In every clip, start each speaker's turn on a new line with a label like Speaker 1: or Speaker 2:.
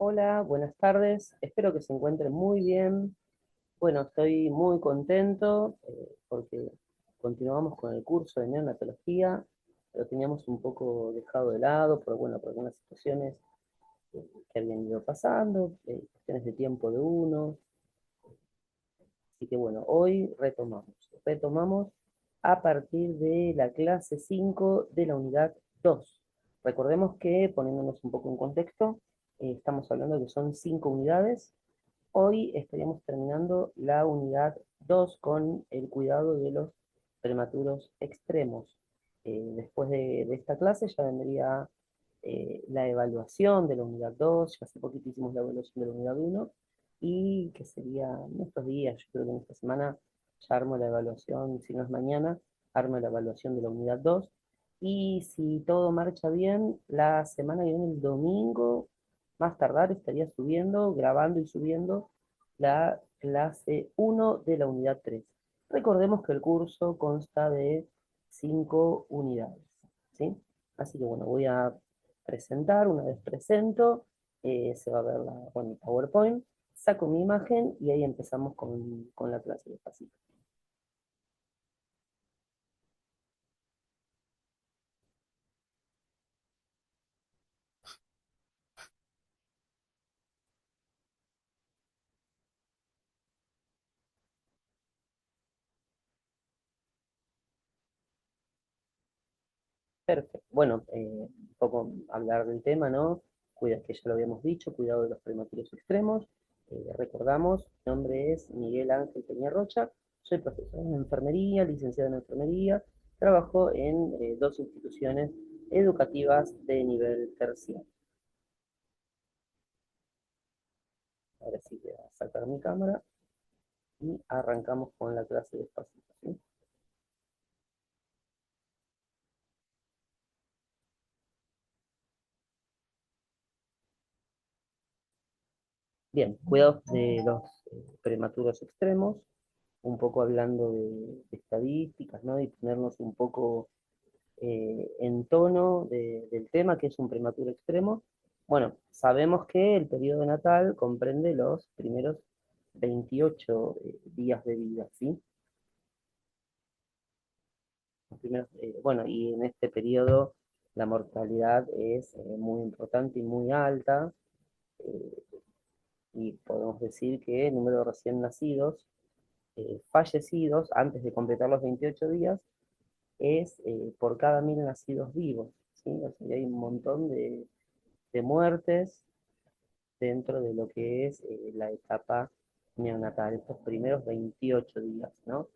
Speaker 1: Hola, buenas tardes. Espero que se encuentren muy bien. Bueno, estoy muy contento porque continuamos con el curso de neonatología. Lo teníamos un poco dejado de lado por algunas situaciones que habían ido pasando, cuestiones de tiempo de uno. Así que bueno, hoy retomamos. Retomamos a partir de la clase 5 de la unidad 2. Recordemos que, poniéndonos un poco en contexto, estamos hablando de que son 5 unidades. Hoy estaríamos terminando la unidad 2 con el cuidado de los prematuros extremos. Después de esta clase ya vendría la evaluación de la unidad 2. Ya hace poquito hicimos la evaluación de la unidad 1, y que sería en estos días, yo creo que en esta semana ya armo la evaluación, si no es mañana, armo la evaluación de la unidad 2. Y si todo marcha bien, la semana que viene, el domingo, más tardar, estaría subiendo, grabando y subiendo la clase 1 de la unidad 3. Recordemos que el curso consta de 5 unidades, ¿sí? Así que bueno, voy a presentar. Una vez presento, se va a ver el PowerPoint, saco mi imagen y ahí empezamos con la clase despacito. Perfecto. Bueno, un poco hablar del tema, ¿no? Cuida, que ya lo habíamos dicho, cuidado de los prematuros extremos. Recordamos, mi nombre es Miguel Ángel Peña Rocha, soy profesor en enfermería, licenciado en enfermería, trabajo en dos instituciones educativas de nivel terciario. Ahora sí voy a sacar mi cámara y arrancamos con la clase despacito, ¿sí? Bien, cuidados de los prematuros extremos, un poco hablando de estadísticas, ¿no? Y ponernos un poco en tono del tema, que es un prematuro extremo. Bueno, sabemos que el periodo natal comprende los primeros 28 días de vida, ¿sí? Bueno, y en este periodo la mortalidad es muy importante y muy alta, eh, y podemos decir que el número de recién nacidos fallecidos antes de completar los 28 días es por cada 1000 nacidos vivos, ¿sí? O sea, hay un montón de muertes dentro de lo que es la etapa neonatal, estos primeros 28 días, ¿no?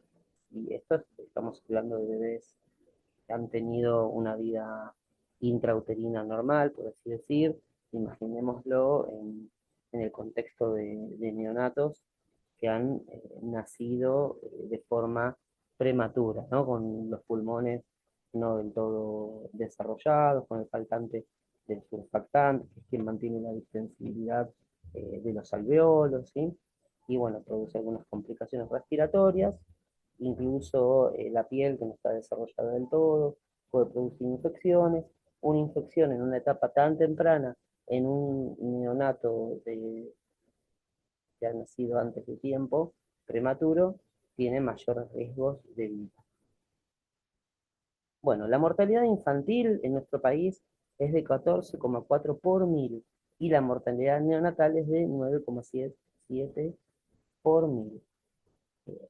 Speaker 1: Y esto estamos hablando de bebés que han tenido una vida intrauterina normal, por así decir. Imaginémoslo en el contexto de neonatos que han nacido de forma prematura, ¿no? Con los pulmones no del todo desarrollados, con el faltante del surfactante, que es quien mantiene la distensibilidad de los alveolos, ¿sí? Y bueno, produce algunas complicaciones respiratorias, incluso la piel que no está desarrollada del todo, puede producir infecciones. Una infección en una etapa tan temprana en un neonato que ha nacido antes de tiempo, prematuro, tiene mayores riesgos de vida. Bueno, la mortalidad infantil en nuestro país es de 14,4 por mil, y la mortalidad neonatal es de 9,7 por mil.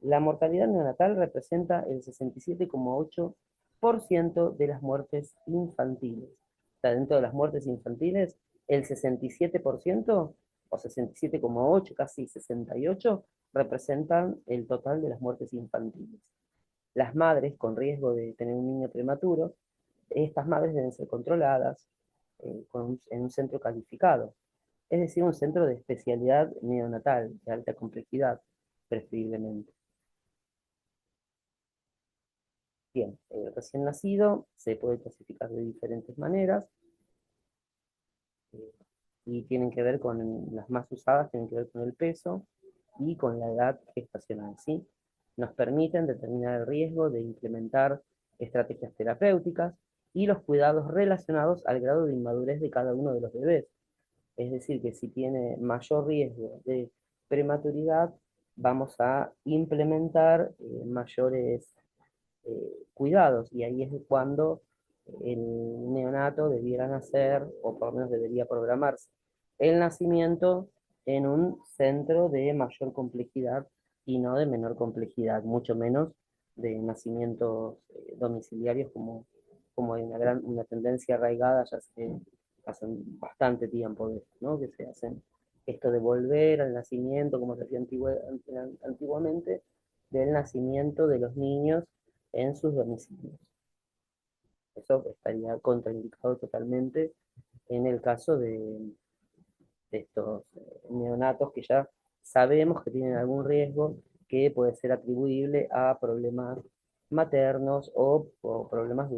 Speaker 1: La mortalidad neonatal representa el 67,8% de las muertes infantiles. O sea, dentro de las muertes infantiles, el 67% o 67,8, casi 68, representan el total de las muertes infantiles. Las madres con riesgo de tener un niño prematuro, estas madres deben ser controladas en un centro calificado, es decir, un centro de especialidad neonatal de alta complejidad, preferiblemente. Bien, recién nacido se puede clasificar de diferentes maneras, eh, y tienen que ver con las más usadas, tienen que ver con el peso y con la edad gestacional, ¿sí? Nos permiten determinar el riesgo de implementar estrategias terapéuticas y los cuidados relacionados al grado de inmadurez de cada uno de los bebés. Es decir, que si tiene mayor riesgo de prematuridad, vamos a implementar mayores cuidados, y ahí es cuando el neonato debiera nacer, o por lo menos debería programarse, el nacimiento en un centro de mayor complejidad y no de menor complejidad, mucho menos de nacimientos domiciliarios como hay una tendencia arraigada ya hace bastante tiempo de esto, ¿no? Que se hacen esto de volver al nacimiento, como se hacía antiguamente, del nacimiento de los niños en sus domicilios. Eso estaría contraindicado totalmente en el caso de estos neonatos que ya sabemos que tienen algún riesgo que puede ser atribuible a problemas maternos o problemas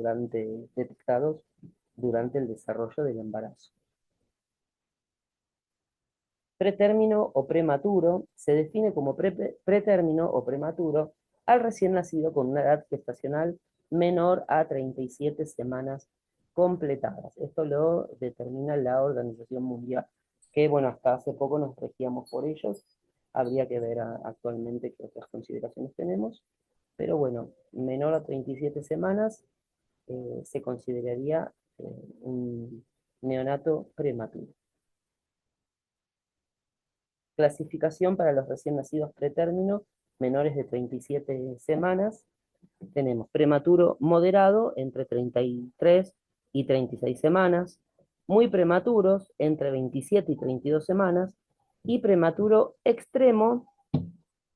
Speaker 1: detectados durante el desarrollo del embarazo. Pretérmino o prematuro se define como pretérmino o prematuro al recién nacido con una edad gestacional menor a 37 semanas completadas. Esto lo determina la Organización Mundial, que bueno, hasta hace poco nos regíamos por ellos. Habría que ver actualmente qué otras consideraciones tenemos, pero bueno, menor a 37 semanas se consideraría un neonato prematuro. Clasificación para los recién nacidos pretérmino menores de 37 semanas. Tenemos prematuro moderado entre 33 y 36 semanas, muy prematuros entre 27 y 32 semanas, y prematuro extremo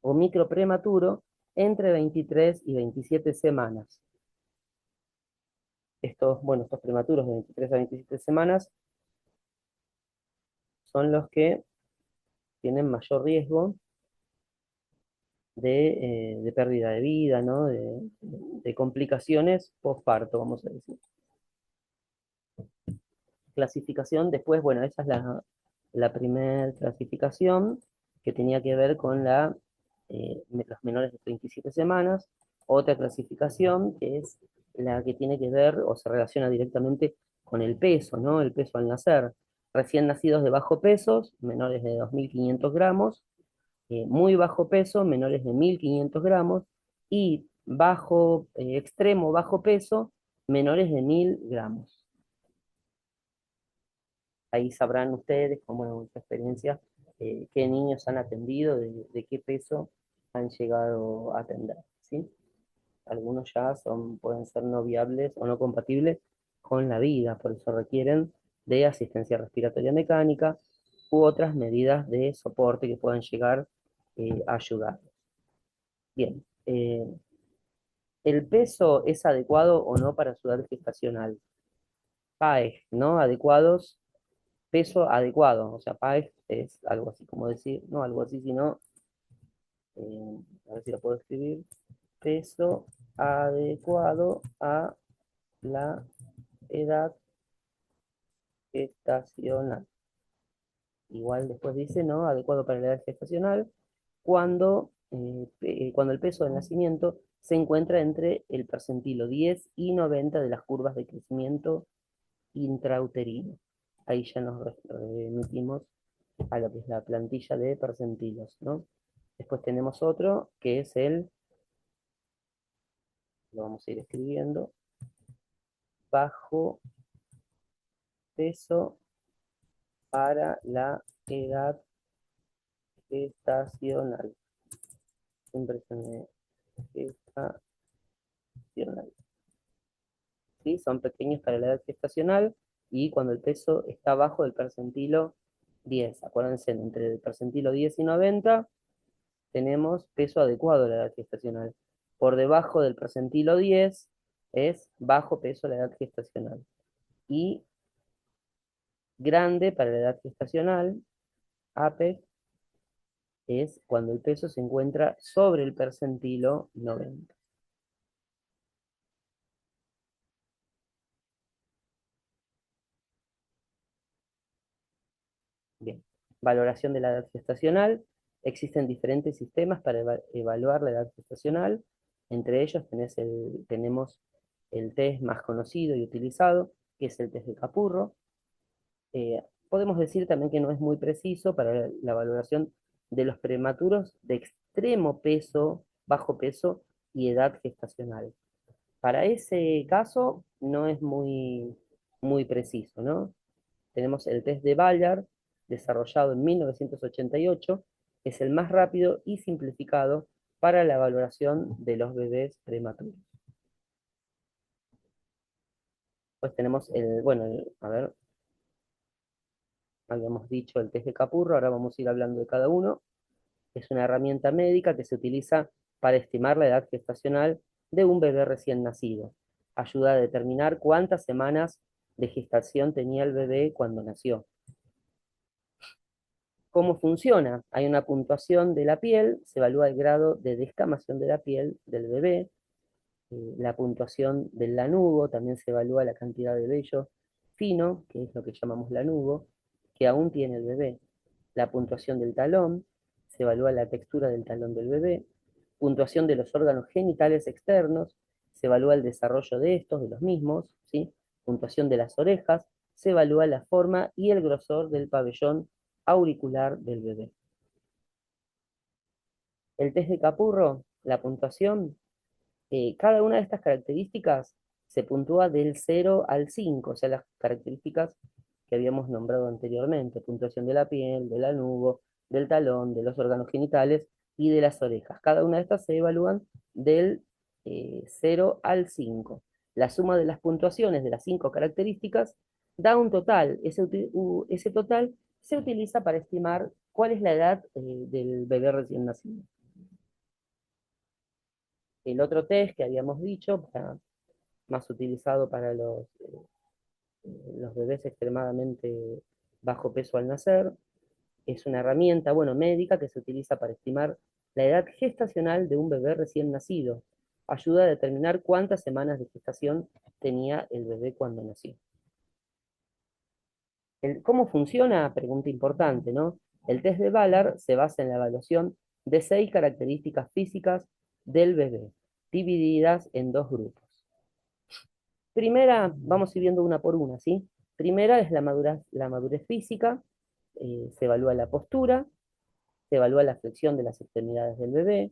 Speaker 1: o microprematuro entre 23 y 27 semanas. Estos prematuros de 23 a 27 semanas son los que tienen mayor riesgo de pérdida de vida, ¿no? De complicaciones postparto, vamos a decir. Clasificación, después, bueno, esa es la primera clasificación que tenía que ver con los menores de 37 semanas. Otra clasificación que es la que tiene que ver o se relaciona directamente con el peso, ¿no? El peso al nacer. Recién nacidos de bajo peso, menores de 2.500 gramos, muy bajo peso, menores de 1.500 gramos, y extremo bajo peso, menores de 1.000 gramos. Ahí sabrán ustedes, como en nuestra experiencia, qué niños han atendido, de qué peso han llegado a atender, ¿sí? Algunos ya pueden ser no viables o no compatibles con la vida, por eso requieren de asistencia respiratoria mecánica u otras medidas de soporte que puedan llegar a ayudar. Bien, ¿el peso es adecuado o no para su edad gestacional? PAEG, ¿no? Adecuados, peso adecuado. O sea, PAEG es algo así como decir, no algo así, sino, a ver si lo puedo escribir, peso adecuado a la edad gestacional. Igual después dice, ¿no? Adecuado para la edad gestacional, cuando el peso del nacimiento se encuentra entre el percentilo 10 y 90 de las curvas de crecimiento intrauterino. Ahí ya nos remitimos a lo que es la plantilla de percentilos, ¿no? Después tenemos otro que es lo vamos a ir escribiendo, bajo peso para la edad gestacional. Siempre se me gestacional. ¿Sí? Son pequeños para la edad gestacional y cuando el peso está bajo del percentilo 10. Acuérdense, entre el percentilo 10 y 90 tenemos peso adecuado a la edad gestacional. Por debajo del percentilo 10 es bajo peso a la edad gestacional. Y grande para la edad gestacional, APE, es cuando el peso se encuentra sobre el percentilo 90. Bien, valoración de la edad gestacional. Existen diferentes sistemas para evaluar la edad gestacional. Entre ellos tenemos el test más conocido y utilizado, que es el test de Capurro. podemos decir también que no es muy preciso para la valoración de los prematuros de extremo peso, bajo peso y edad gestacional. Para ese caso no es muy preciso, ¿no? Tenemos el test de Bayard, desarrollado en 1988, es el más rápido y simplificado para la valoración de los bebés prematuros. Pues tenemos bueno, a ver, habíamos dicho el test de Capurro, ahora vamos a ir hablando de cada uno. Es una herramienta médica que se utiliza para estimar la edad gestacional de un bebé recién nacido. Ayuda a determinar cuántas semanas de gestación tenía el bebé cuando nació. ¿Cómo funciona? Hay una puntuación de la piel, se evalúa el grado de descamación de la piel del bebé, la puntuación del lanugo, también se evalúa la cantidad de vello fino, que es lo que llamamos lanugo, que aún tiene el bebé. La puntuación del talón, se evalúa la textura del talón del bebé. Puntuación de los órganos genitales externos, se evalúa el desarrollo de estos, de los mismos, ¿sí? Puntuación de las orejas, se evalúa la forma y el grosor del pabellón auricular del bebé. El test de Capurro, la puntuación, cada una de estas características se puntúa del 0 al 5, o sea, las características que habíamos nombrado anteriormente, puntuación de la piel, del lanugo, del talón, de los órganos genitales y de las orejas. Cada una de estas se evalúan del 0 al 5. La suma de las puntuaciones de las 5 características da un total. Ese total se utiliza para estimar cuál es la edad del bebé recién nacido. El otro test que habíamos dicho, más utilizado para los bebés extremadamente bajo peso al nacer, es una herramienta, bueno, médica que se utiliza para estimar la edad gestacional de un bebé recién nacido. Ayuda a determinar cuántas semanas de gestación tenía el bebé cuando nació. ¿Cómo funciona? Pregunta importante, ¿no? El test de Ballard se basa en la evaluación de 6 características físicas del bebé, divididas en 2 grupos. Primera, vamos a ir viendo una por una, ¿sí? Primera es la madurez física, se evalúa la postura, se evalúa la flexión de las extremidades del bebé,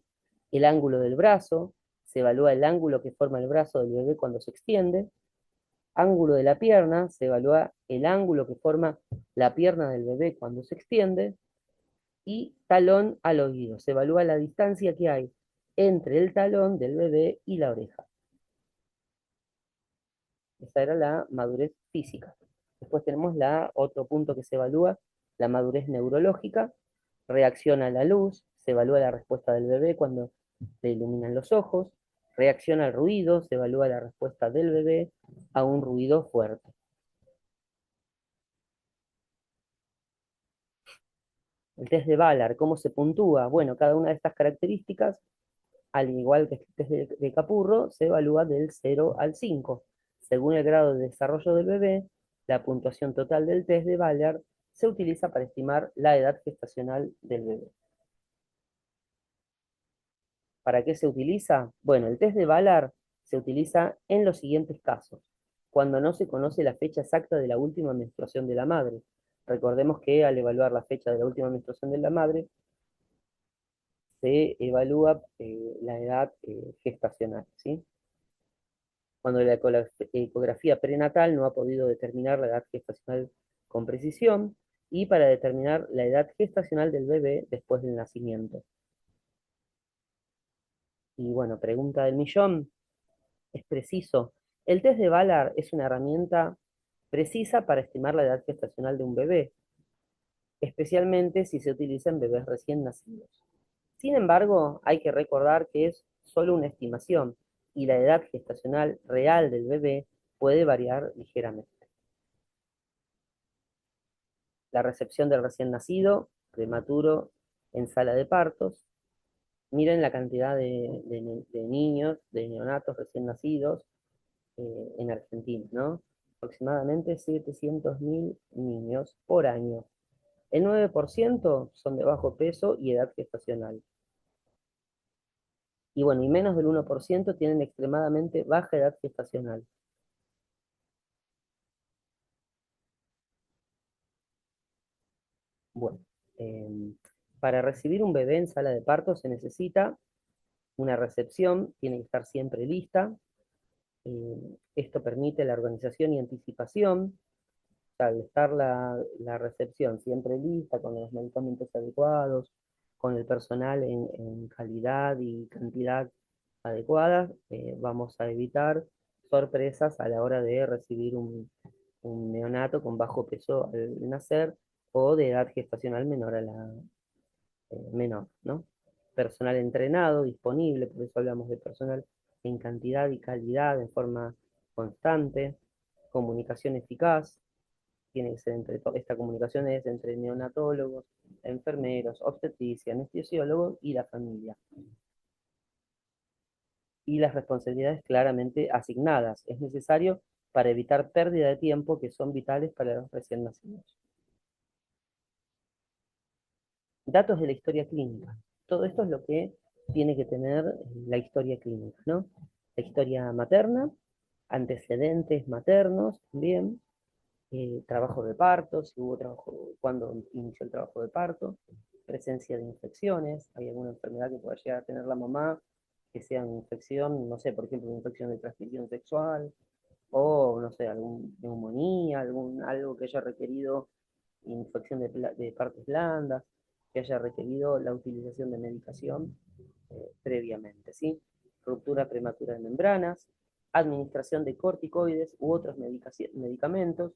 Speaker 1: el ángulo del brazo, se evalúa el ángulo que forma el brazo del bebé cuando se extiende, ángulo de la pierna, se evalúa el ángulo que forma la pierna del bebé cuando se extiende, y talón al oído, se evalúa la distancia que hay entre el talón del bebé y la oreja. Esa era la madurez física. Después tenemos otro punto que se evalúa, la madurez neurológica, reacciona a la luz, se evalúa la respuesta del bebé cuando le iluminan los ojos, reacciona al ruido, se evalúa la respuesta del bebé a un ruido fuerte. El test de Ballard, ¿cómo se puntúa? Bueno, cada una de estas características, al igual que el test de Capurro, se evalúa del 0 al 5. Según el grado de desarrollo del bebé, la puntuación total del test de Ballard se utiliza para estimar la edad gestacional del bebé. ¿Para qué se utiliza? Bueno, el test de Ballard se utiliza en los siguientes casos. Cuando no se conoce la fecha exacta de la última menstruación de la madre. Recordemos que al evaluar la fecha de la última menstruación de la madre, se evalúa la edad gestacional, ¿sí? Cuando la ecografía prenatal no ha podido determinar la edad gestacional con precisión, y para determinar la edad gestacional del bebé después del nacimiento. Y bueno, pregunta del millón, ¿es preciso? El test de Ballard es una herramienta precisa para estimar la edad gestacional de un bebé, especialmente si se utiliza en bebés recién nacidos. Sin embargo, hay que recordar que es solo una estimación y la edad gestacional real del bebé puede variar ligeramente. La recepción del recién nacido, prematuro, en sala de partos. Miren la cantidad de niños, de neonatos recién nacidos en Argentina, ¿no? Aproximadamente 700.000 niños por año. El 9% son de bajo peso y edad gestacional. Y bueno, y menos del 1% tienen extremadamente baja edad gestacional. Bueno, em, para recibir un bebé en sala de parto se necesita una recepción, tiene que estar siempre lista. Esto permite la organización y anticipación. Al estar la recepción siempre lista, con los medicamentos adecuados, con el personal en calidad y cantidad adecuadas, vamos a evitar sorpresas a la hora de recibir un neonato con bajo peso al nacer o de edad gestacional menor a la menor, ¿no? Personal entrenado, disponible, por eso hablamos de personal en cantidad y calidad, en forma constante, comunicación eficaz, tiene que ser esta comunicación es entre neonatólogos, enfermeros, obstetricia, anestesiólogos y la familia. Y las responsabilidades claramente asignadas. Es necesario para evitar pérdida de tiempo que son vitales para los recién nacidos. Datos de la historia clínica. Todo esto es lo que tiene que tener la historia clínica, ¿no? La historia materna, antecedentes maternos también, trabajo de parto, si hubo trabajo, cuando inició el trabajo de parto, presencia de infecciones, hay alguna enfermedad que pueda llegar a tener la mamá, que sea una infección, no sé, por ejemplo, una infección de transmisión sexual, o no sé, alguna neumonía, algo que haya requerido infección de partes blandas, que haya requerido la utilización de medicación previamente, ¿sí? Ruptura prematura de membranas, administración de corticoides u otros medicamentos,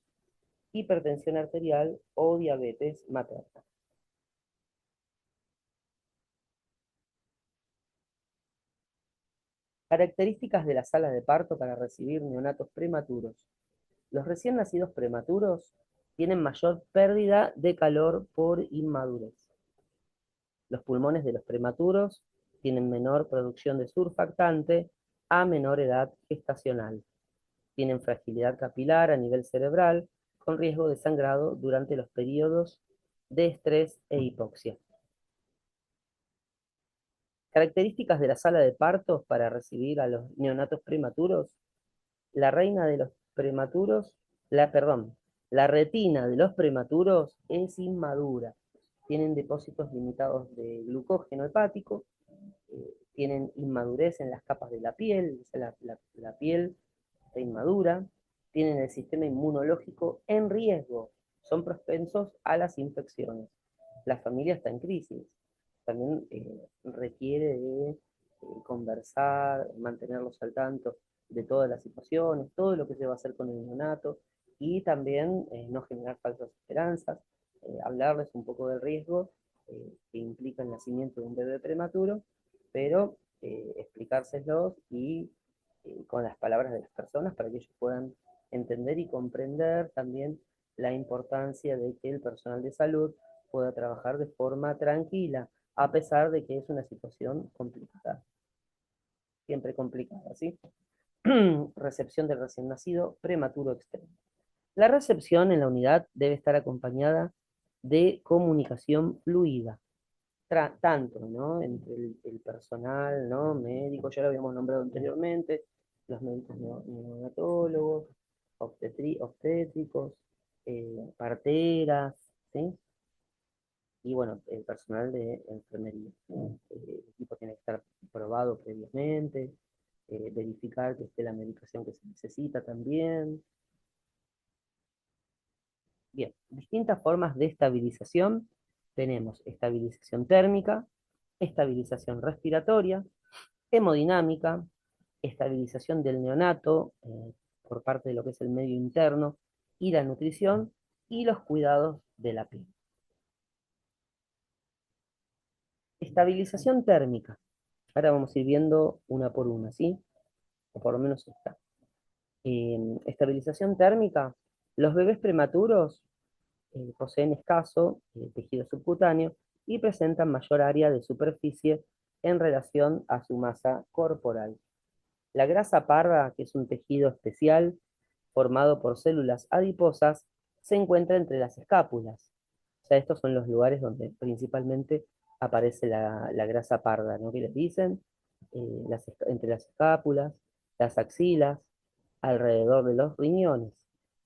Speaker 1: hipertensión arterial o diabetes materna. Características de la sala de parto para recibir neonatos prematuros. Los recién nacidos prematuros tienen mayor pérdida de calor por inmadurez. Los pulmones de los prematuros tienen menor producción de surfactante a menor edad gestacional. Tienen fragilidad capilar a nivel cerebral, con riesgo de sangrado durante los periodos de estrés e hipoxia. Características de la sala de partos para recibir a los neonatos prematuros. La reina de los prematuros, la retina de los prematuros es inmadura. Tienen depósitos limitados de glucógeno hepático, tienen inmadurez en las capas de la piel, o sea, la piel está inmadura, tienen el sistema inmunológico en riesgo, son propensos a las infecciones. La familia está en crisis, también requiere de conversar, mantenerlos al tanto de todas las situaciones, todo lo que se va a hacer con el neonato y también no generar falsas esperanzas, hablarles un poco del riesgo que implica el nacimiento de un bebé prematuro, pero explicárselos y con las palabras de las personas para que ellos puedan entender y comprender también la importancia de que el personal de salud pueda trabajar de forma tranquila, a pesar de que es una situación complicada, siempre complicada, ¿sí? Recepción del recién nacido prematuro extremo. La recepción en la unidad debe estar acompañada de comunicación fluida, tanto, ¿no? Entre el personal, ¿no? Médico, ya lo habíamos nombrado anteriormente, los médicos neonatólogos, obstétricos, parteras, ¿sí? Y bueno, el personal de enfermería. El equipo tiene que estar probado previamente, verificar que esté la medicación que se necesita también. Bien, distintas formas de estabilización. Tenemos estabilización térmica, estabilización respiratoria, hemodinámica, estabilización del neonato por parte de lo que es el medio interno y la nutrición y los cuidados de la piel. Estabilización térmica. Ahora vamos a ir viendo una por una, ¿sí? O por lo menos esta. Estabilización térmica. Los bebés prematuros poseen escaso tejido subcutáneo y presentan mayor área de superficie en relación a su masa corporal. La grasa parda, que es un tejido especial formado por células adiposas, se encuentra entre las escápulas. O sea, estos son los lugares donde principalmente aparece la grasa parda, ¿no? Que les dicen, entre las escápulas, las axilas, alrededor de los riñones.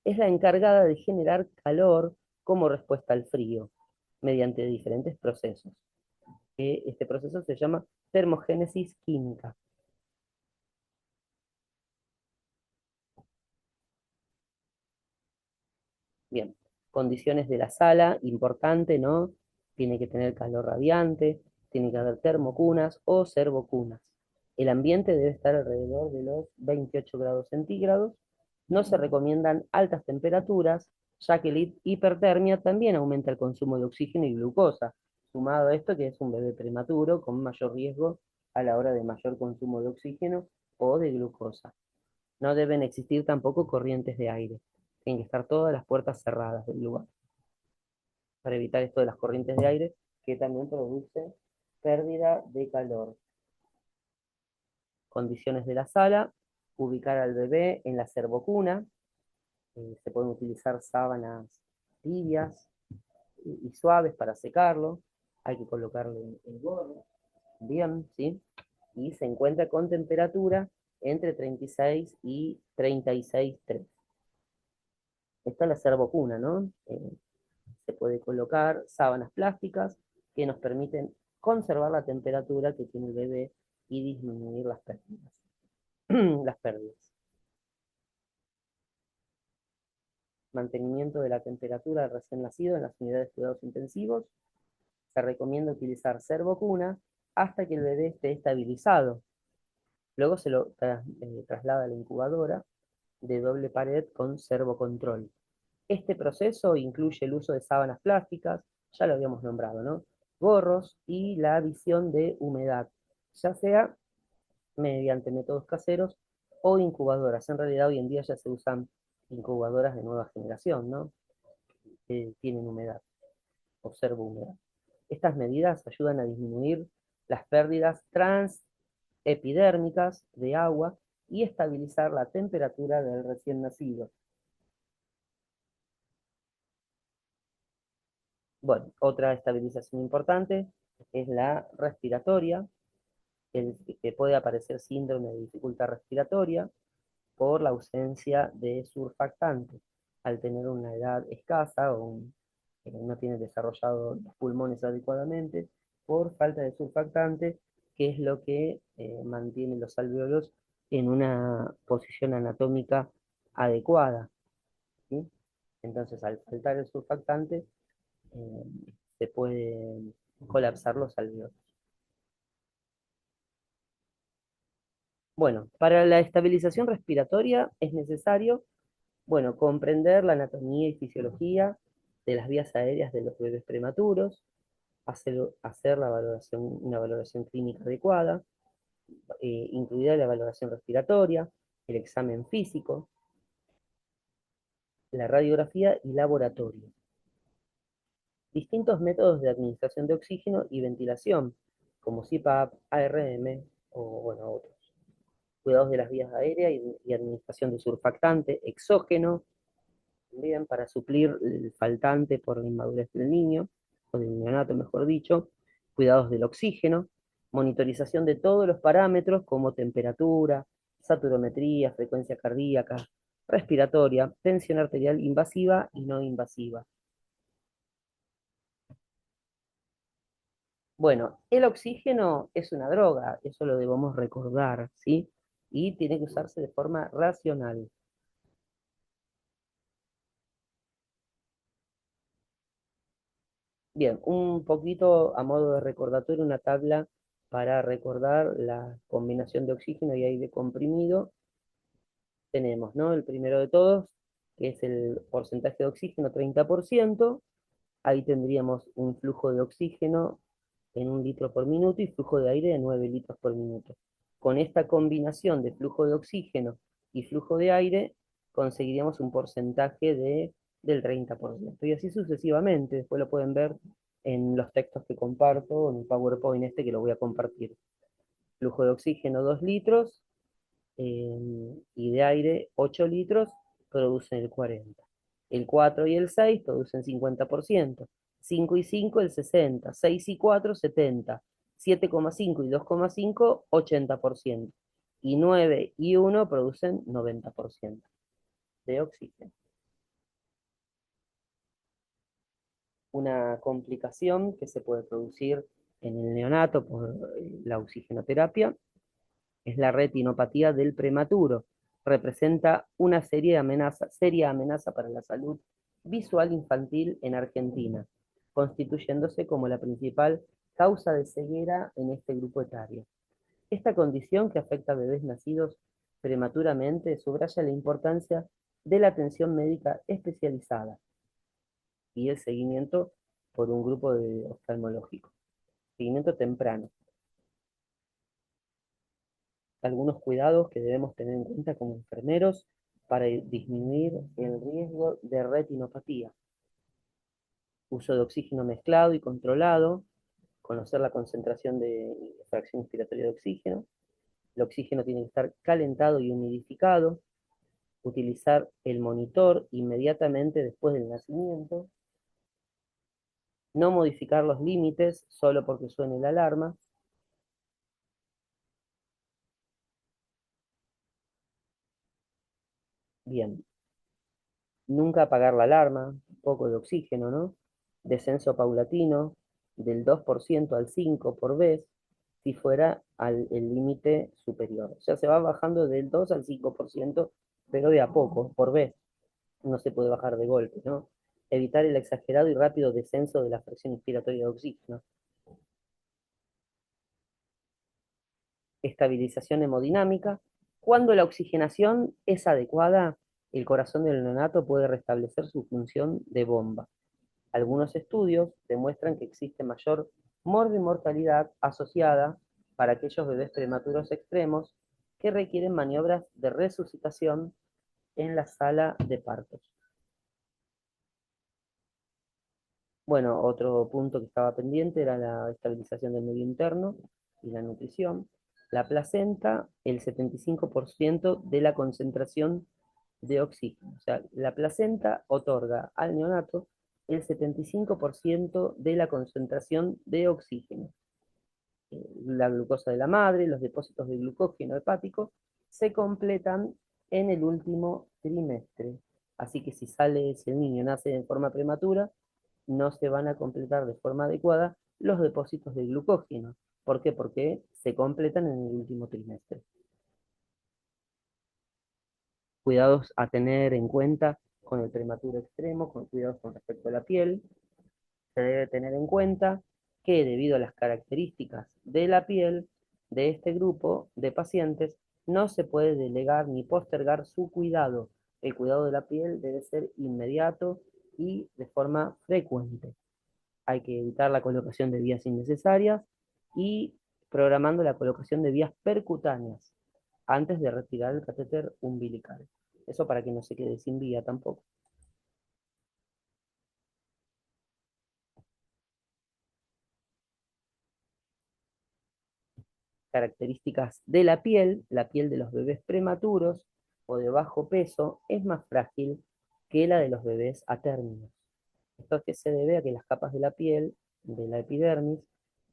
Speaker 1: Es la encargada de generar calor como respuesta al frío. mediante diferentes procesos. Este proceso se llama termogénesis química. Bien, condiciones de la sala, importante, ¿no? Tiene que tener calor radiante, tiene que haber termocunas o servocunas. El ambiente debe estar alrededor de los 28 grados centígrados. No se recomiendan altas temperaturas, ya que la hipertermia también aumenta el consumo de oxígeno y glucosa, sumado a esto que es un bebé prematuro con mayor riesgo a la hora de mayor consumo de oxígeno o de glucosa. No deben existir tampoco corrientes de aire. Tienen que estar todas las puertas cerradas del lugar para evitar esto de las corrientes de aire que también produce pérdida de calor. Condiciones de la sala, ubicar al bebé en la cervocuna, se pueden utilizar sábanas tibias y suaves para secarlo, hay que colocarle el gorro, bien, ¿sí? Y se encuentra con temperatura entre 36 y 36,3. Está la cervocuna, ¿no? Se puede colocar sábanas plásticas que nos permiten conservar la temperatura que tiene el bebé y disminuir las pérdidas. Las pérdidas. Mantenimiento de la temperatura del recién nacido en las unidades de cuidados intensivos. Se recomienda utilizar servocuna hasta que el bebé esté estabilizado. Luego se lo traslada a la incubadora de doble pared con servocontrol. Este proceso incluye el uso de sábanas plásticas, ya lo habíamos nombrado, ¿no? Gorros y la visión de humedad, ya sea mediante métodos caseros o incubadoras. En realidad hoy en día ya se usan incubadoras de nueva generación, ¿no? Que tienen humedad, o servohumedad. Estas medidas ayudan a disminuir las pérdidas transepidérmicas de agua y estabilizar la temperatura del recién nacido. Bueno, otra estabilización importante es la respiratoria, que puede aparecer síndrome de dificultad respiratoria por la ausencia de surfactante. Al tener una edad escasa o no tiene desarrollado los pulmones adecuadamente, por falta de surfactante, que es lo que mantiene los alvéolos en una posición anatómica adecuada, ¿sí? Entonces, al faltar el surfactante, eh, se puede colapsar los alvéolos. Bueno, para la estabilización respiratoria es necesario, bueno, comprender la anatomía y fisiología de las vías aéreas de los bebés prematuros, hacer una valoración clínica adecuada, incluida la valoración respiratoria, el examen físico, la radiografía y laboratorio. Distintos métodos de administración de oxígeno y ventilación, como CPAP, ARM o bueno, otros. Cuidados de las vías aéreas y administración de surfactante exógeno, también para suplir el faltante por la inmadurez del niño, o del neonato mejor dicho, cuidados del oxígeno, monitorización de todos los parámetros como temperatura, saturometría, frecuencia cardíaca, respiratoria, tensión arterial invasiva y no invasiva. Bueno, el oxígeno es una droga, eso lo debemos recordar, ¿sí? Y tiene que usarse de forma racional. Bien, un poquito a modo de recordatorio, una tabla para recordar la combinación de oxígeno y aire comprimido. Tenemos, ¿no? El primero de todos, que es el porcentaje de oxígeno, 30%. Ahí tendríamos un flujo de oxígeno en 1 litro por minuto y flujo de aire de 9 litros por minuto. Con esta combinación de flujo de oxígeno y flujo de aire, conseguiríamos un porcentaje del 30%. Y así sucesivamente, después lo pueden ver en los textos que comparto, en el PowerPoint este que lo voy a compartir. Flujo de oxígeno 2 litros y de aire 8 litros producen el 40%. El 4 y el 6 producen 50%. 5 y 5 el 60%. 6 y 4 70%. 7,5 y 2,5 80%. Y 9 y 1 producen 90% de oxígeno. Una complicación que se puede producir en el neonato por la oxigenoterapia es la retinopatía del prematuro. Representa una seria amenaza para la salud visual infantil en Argentina, constituyéndose como la principal causa de ceguera en este grupo etario. Esta condición, que afecta a bebés nacidos prematuramente, subraya la importancia de la atención médica especializada y el seguimiento por un grupo de oftalmológico. Seguimiento temprano. Algunos cuidados que debemos tener en cuenta como enfermeros para disminuir el riesgo de retinopatía. Uso de oxígeno mezclado y controlado, conocer la concentración de fracción inspiratoria de oxígeno. El oxígeno tiene que estar calentado y humidificado. Utilizar el monitor inmediatamente después del nacimiento. No modificar los límites solo porque suene la alarma. Bien, nunca apagar la alarma, poco de oxígeno, ¿no? Descenso paulatino del 2% al 5% por vez, si fuera el límite superior. O sea, se va bajando del 2 al 5%, pero de a poco, por vez. No se puede bajar de golpe, ¿no? Evitar el exagerado y rápido descenso de la fracción inspiratoria de oxígeno. Estabilización hemodinámica. Cuando la oxigenación es adecuada, el corazón del neonato puede restablecer su función de bomba. Algunos estudios demuestran que existe mayor mortalidad asociada para aquellos bebés prematuros extremos que requieren maniobras de resucitación en la sala de partos. Bueno, otro punto que estaba pendiente era la estabilización del medio interno y la nutrición. La placenta, el 75% de la concentración de oxígeno. O sea, la placenta otorga al neonato el 75% de la concentración de oxígeno. La glucosa de la madre, los depósitos de glucógeno hepático, se completan en el último trimestre. Así que si el niño nace en forma prematura, no se van a completar de forma adecuada los depósitos de glucógeno. ¿Por qué? Porque se completan en el último trimestre. Cuidados a tener en cuenta con el prematuro extremo, con cuidados con respecto a la piel. Se debe tener en cuenta que debido a las características de la piel de este grupo de pacientes, no se puede delegar ni postergar su cuidado. El cuidado de la piel debe ser inmediato y de forma frecuente. Hay que evitar la colocación de vías innecesarias y programando la colocación de vías percutáneas antes de retirar el catéter umbilical. Eso para que no se quede sin vía tampoco. Características de la piel de los bebés prematuros o de bajo peso es más frágil que la de los bebés a términos. Esto es que se debe a que las capas de la piel, de la epidermis,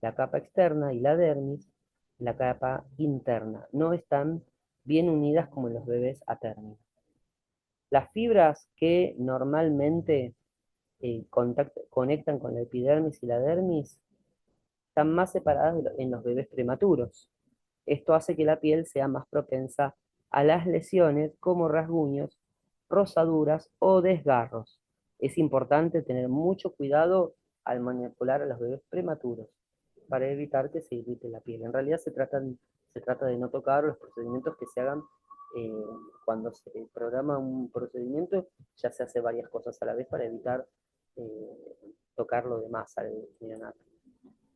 Speaker 1: la capa externa y la dermis, la capa interna, no están bien unidas como en los bebés a términos. Las fibras que normalmente conectan con la epidermis y la dermis están más separadas en los bebés prematuros. Esto hace que la piel sea más propensa a las lesiones como rasguños, rosaduras o desgarros. Es importante tener mucho cuidado al manipular a los bebés prematuros para evitar que se irrite la piel. En realidad se trata de no tocar los procedimientos que se hagan eh, cuando se programa un procedimiento, ya se hace varias cosas a la vez para evitar tocar lo demás al neonato.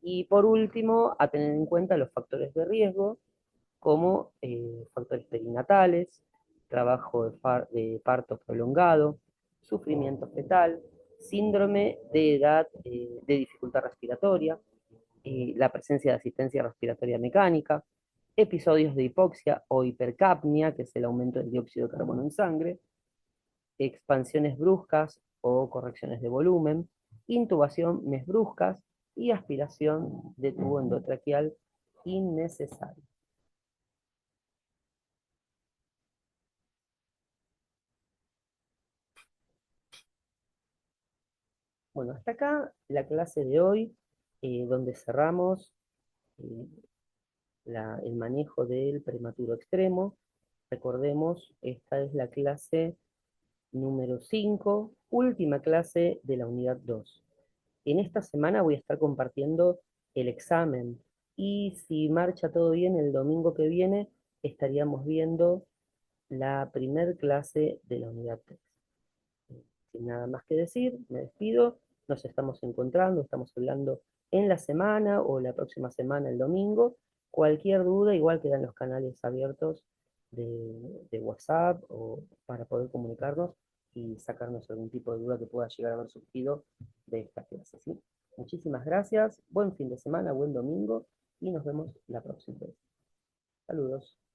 Speaker 1: Y por último, a tener en cuenta los factores de riesgo, como factores perinatales, trabajo de parto prolongado, sufrimiento fetal, síndrome de edad de dificultad respiratoria, la presencia de asistencia respiratoria mecánica, episodios de hipoxia o hipercapnia, que es el aumento del dióxido de carbono en sangre, expansiones bruscas o correcciones de volumen, intubaciones bruscas y aspiración de tubo endotraqueal innecesaria. Bueno, hasta acá la clase de hoy, donde cerramos eh, el manejo del prematuro extremo. Recordemos, esta es la clase número 5, última clase de la unidad 2. En esta semana voy a estar compartiendo el examen y si marcha todo bien, el domingo que viene estaríamos viendo la primer clase de la unidad 3. Sin nada más que decir, me despido. Nos estamos encontrando, estamos hablando en la semana o la próxima semana, el domingo. Cualquier duda, igual quedan los canales abiertos de WhatsApp o para poder comunicarnos y sacarnos algún tipo de duda que pueda llegar a haber surgido de esta clase, ¿sí? Muchísimas gracias, buen fin de semana, buen domingo y nos vemos la próxima vez. Saludos.